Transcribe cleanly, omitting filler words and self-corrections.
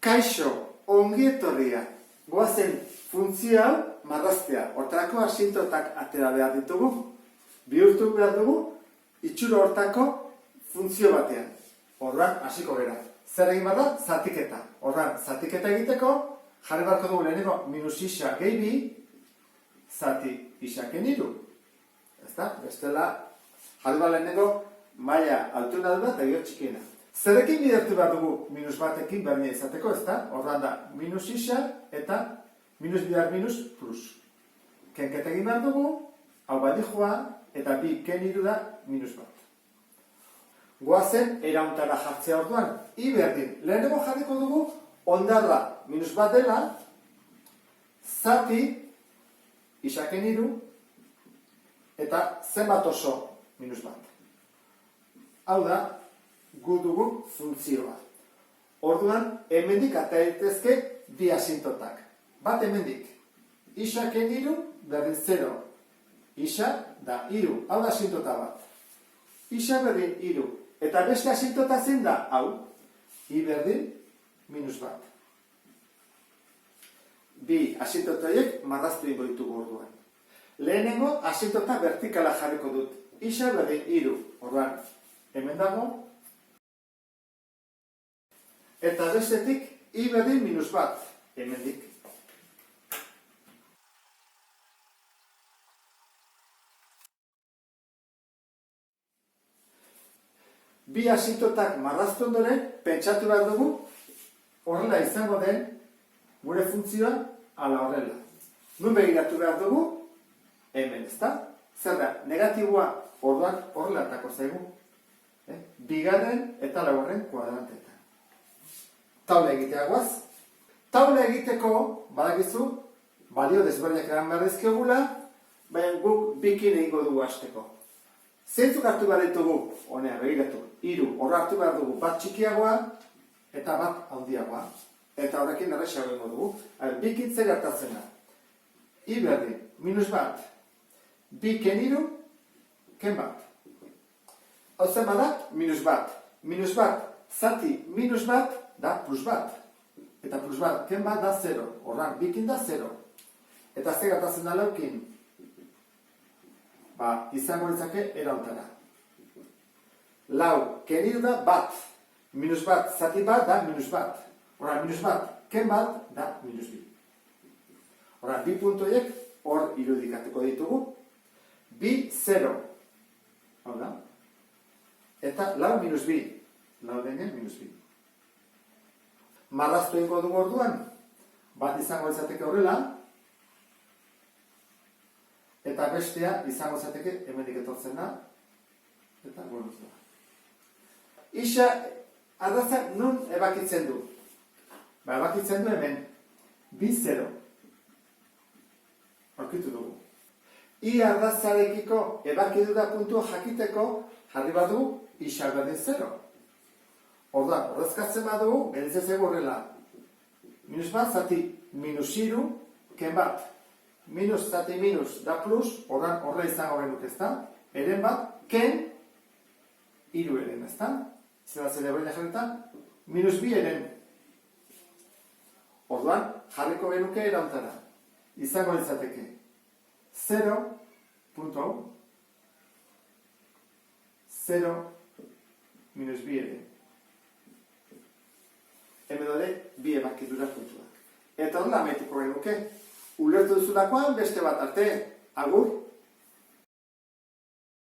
Kaixo, ongi etorria. Goazen funtzio hau marraztea. Hortarako asintotak atera behar ditugu. Bihurtu behar dugu itxura hortako funtzio batean. Horran hasiko gera. Zer egin behar da? Zatiketa. Horran zatiketa egiteko jarri beharko dugu lehenengo minus isa gehi bi zati isaken hiru. Ezta? Bestela jarri behar lehenengo maila altuena dut eta gero txikiena. Zerekin bidertu behar dugu minus batekin berdina izateko, ezta? Horran da, minus isa eta minus bihar minus plus. Kenketa egin behar dugu, hau badi joa, eta bi ken hiru da minus bat. Goazen erauntara jartzea orduan, i berdin. Lehenengo jarriko dugu, ondarra minus bat dela, zati isaken hiru, eta zenbat oso minus bat. Hau da, gu dugu funtzioa. Orduan, hemendik atera daitezke bi asintotak. Bat hemendik. Isaken hiru berdin 0. Isa da hiru. Hau da asintota bat. Isa berdin hiru. Eta beste asintota zein da? Hau. I berdin minus bat. Bi asintota horiek marraztu ingo ditugu orduan. Lehenengo asintota vertikala jarriko dut. Isa berdin hiru. Orduan, hemen dago. Eta bestetik, i berdin minus bat, hemendik. Bi asintotak marraztu ondoren, pentsatu behar dugu, horrela izango den, gure funtzioa, ala horrela. Nun begiratu behar dugu, hemen, ezta? Zer da, negatiboa orduan horrela atako zaigu. Bigarren eta laugarren kuadrantetan. Taula egitea guaz. Taula egiteko, badakizu, balio desberdinak eran behar dizkigula, baina guk bikin egingo dugu hasteko. Zeintzuk hartu behar ditugu, honea, begiratu, hiru, horra hartu behar dugu bat txikiagoa eta bat handiagoa. Eta horrekin erresago egingo dugu. Bikin zer gertatzen da. I berdin, minus bat. Bi ken hiru, ken bat. Hau zen bada, minus bat. Minus bat, zati minus bat, da plus bat. Eta plus bat, ken bat da 0. Horran, bikin da 0. Eta zer gertatzen da laukin? Izango ditzake erauntara. Lau, ken hiru da bat. Minus bat, zati bat da minus bat. Horran, minus bat, ken bat da minus bi. Horran, bi puntoiek hor irudikatuko ditugu. Bi, 0. Hau da. Eta lau minus bi. Lau denen minus bi. Marraztu egingo dugu orduan. Bat izango izateke horrela. Eta bestea izango izateke hemendik etortzen da. Eta bonus da. Isa, arrazak nun ebakitzen du? Ebakitzen du hemen. Bi 0. Aurkitu dugu. I arrazarekiko ebakidu da puntua jakiteko jarri badu isa berdin 0. Orduan, horrezkatzen badugu, gelditzen zego horrela. Minus bat, zati minus hiru, ken bat. Minus, zati minus, da plus, orduan horre izango genuk ezta. Eren bat, ken, hiru eren ezta. Zera zere baina jarretan, minus bi eren. Orduan, jarriko genuke erauntara. Izango litzateke. 0, punto hau. 0, minus bi eren. Hemen dode, bi ebakitura puntuak. Eta horrela amaituko genuke. Ulertu duzulakoan beste bat arte. Agur!